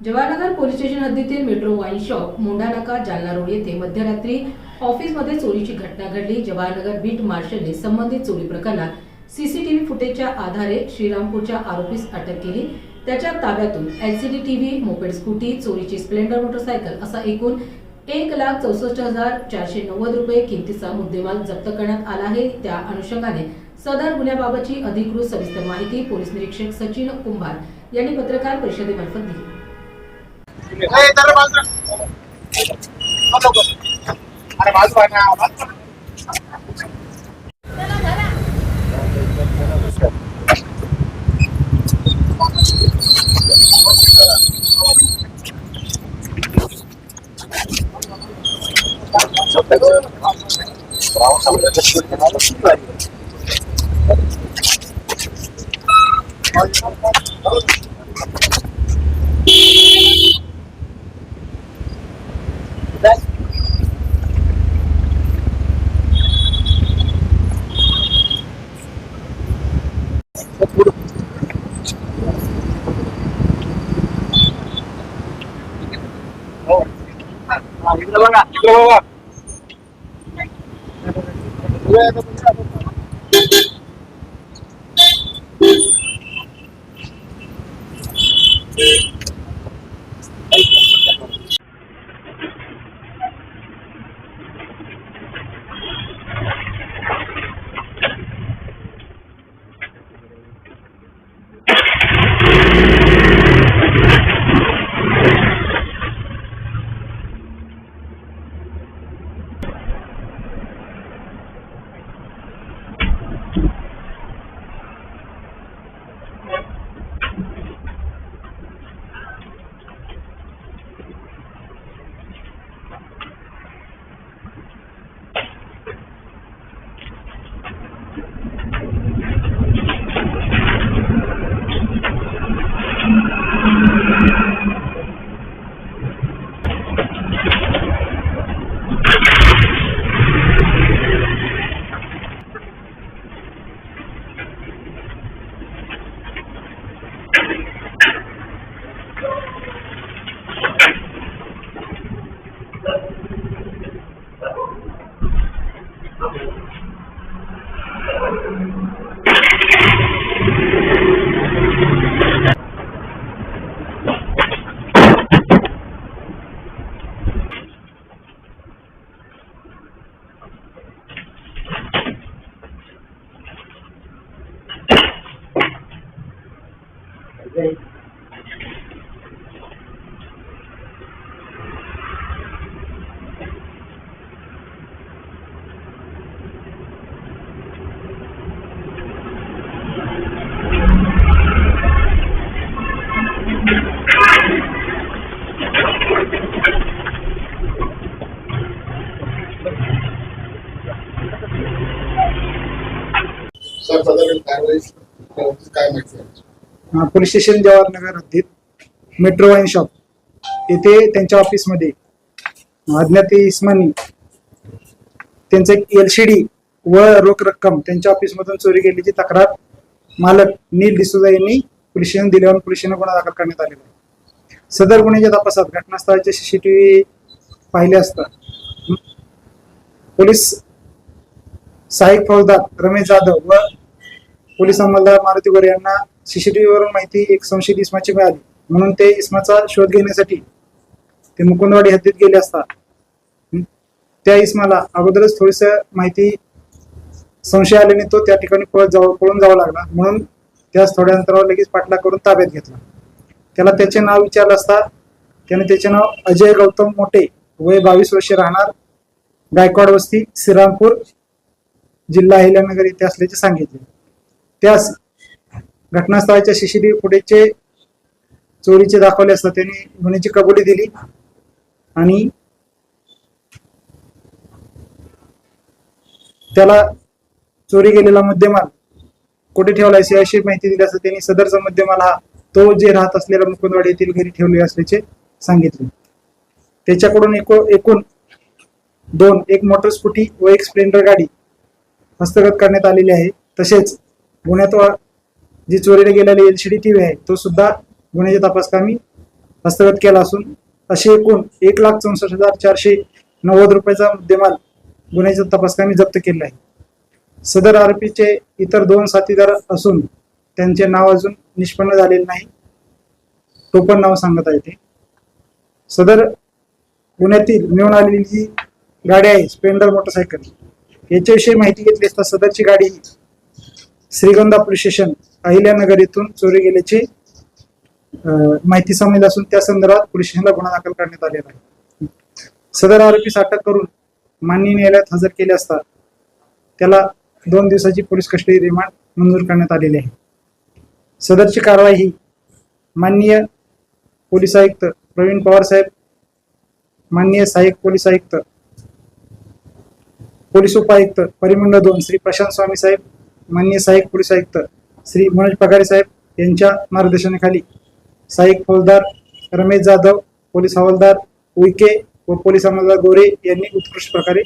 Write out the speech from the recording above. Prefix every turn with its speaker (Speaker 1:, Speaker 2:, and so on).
Speaker 1: Jawahar Nagar police station हद्दीतील metro wine shop Mondhanaka Jalna road येथे मध्यरात्री ऑफिसमध्ये चोरीची घटना घडली। जवाहरनगर बीट मार्शलने संबंधित चोरी प्रकरणात सीसीटीव्ही फुटेजच्या आधारे श्रीरामपूरच्या आरोपीस अटक केली। त्याच्या ताब्यातून एलसीडी टीव्ही, मोपेड स्कूटी, चोरीची स्प्लेंडर मोटरसायकल असा एकूण 1,64,490 रुपये किमतीचा मुद्देमाल जप्त करण्यात आला आहे। त्या अनुषंगाने सदर गुन्ह्याबाबतची अधिकृत सविस्तर माहिती पोलीस निरीक्षक सचिन कुंभार यांनी पत्रकार परिषदेमार्फत दिली।
Speaker 2: पोलीस स्टेशन जवाहरनगर हद्दीत मेट्रो वाईन शॉप येथे त्यांच्या ऑफिसमध्ये अज्ञात इसमांनी त्यांचं एक एलसीडी व रोख रक्कम त्यांच्या ऑफिसमधून चोरी केल्याची तक्रार मालक नील डिसूजा यांनी पोलीस स्टेशन दिल्यावर पोलीस स्टेशन गुन्हा दाखल करण्यात आलेला आहे। सदर गुन्ह्याच्या तपासात घटनास्थळाचे सीसीटीव्ही पाहिले असता पोलीस सहाय्यक फौजदार रमेश जाधव व पोलीस अंमलदार मारुती गोरे यांना सीसीटीव्ही वरून माहिती एक संशयित इसमाची मिळाली, म्हणून ते इसमाचा शोध घेण्यासाठी ते मुकुंदवाडी हद्दीत गेले असता त्या इसमाला अगोदरच थोडीस माहिती संशय आल्याने तो त्या ठिकाणी पळून जावं लागला, म्हणून त्यास थोड्या अंतरावर लगेच पाठलाग करून ताब्यात घेतला। त्याला त्याचे नाव विचारलं असता त्याने त्याचे नाव अजय गौतम मोठे, वय 22 वर्षे, राहणार गायकवाड वस्ती, श्रीरामपूर, जिल्हा अहिल्यानगर येथे असल्याचे सांगितले। त्यास घटनास्थळाच्या सीसीटीव्ही फुटेजचे चोरीचे दाखवले असता त्यांनी गुन्ह्याची कबुली दिली आणि त्याला चोरी गेलेला मुद्देमाल कुठे ठेवला याची माहिती दिली असता त्यांनी सदरचा मुद्देमाल हा तो जे राहत असलेला मुकुंदवाडी येथील घरी ठेवले असल्याचे सांगितले। त्याच्याकडून एकूण एक मोटर स्कूटी व एक स्प्लेंडर गाडी हस्तगत करण्यात आलेली आहे। तसेच गुन्ह्यात जी चोरीला गेलेली एलसीडी टीव्ही आहे तो सुद्धा गुन्ह्याच्या तपासकामी हस्तगत केला असून असे एकूण 1,64,490 रुपयाचा मुद्देमाल गुन्ह्याच्या तपासकांनी जप्त केला आहे. सदर आरोपीचे इतर 2 साथीदार असून त्यांचे नाव अजून निष्पन्न झालेले नाही. टोपण नाव सांगत आहे ते. सदर गुन्ह्यातील मिळून आलेली जी गाडी आहे स्प्लेंडर मोटरसायकल, याच्याविषयी माहिती घेतली असता सदरची गाडी ही श्रीगोंदा पोलीस स्टेशन अहिल्यानगर येथून चोरी गेल्याची माहिती समजली असून त्या संदर्भात पोलीस स्टेशनला गुन्हा दाखल करण्यात आलेला आहे. सदर आरोपीस अटक करून माननीय न्यायालयात हजर केले असता त्याला 2 दिवसाची पोलीस कस्टडी रिमांड मंजूर करण्यात आलेली आहे. सदरची कारवाई ही माननीय पोलीस आयुक्त प्रवीण पवार साहेब, माननीय सहाय्यक पोलीस आयुक्त पोलीस उपायुक्त परिमंडळ 2 श्री प्रशांत स्वामी साहेब, माननीय सहाय्यक पोलीस आयुक्त श्री मनोज पगारे साहेब यांच्या मार्गदर्शनाखाली सहाय्यक फौजदार रमेश जाधव, पोलीस हवालदार उईके व पोलीस हवालदार गोरे यांनी उत्कृष्ट प्रकारे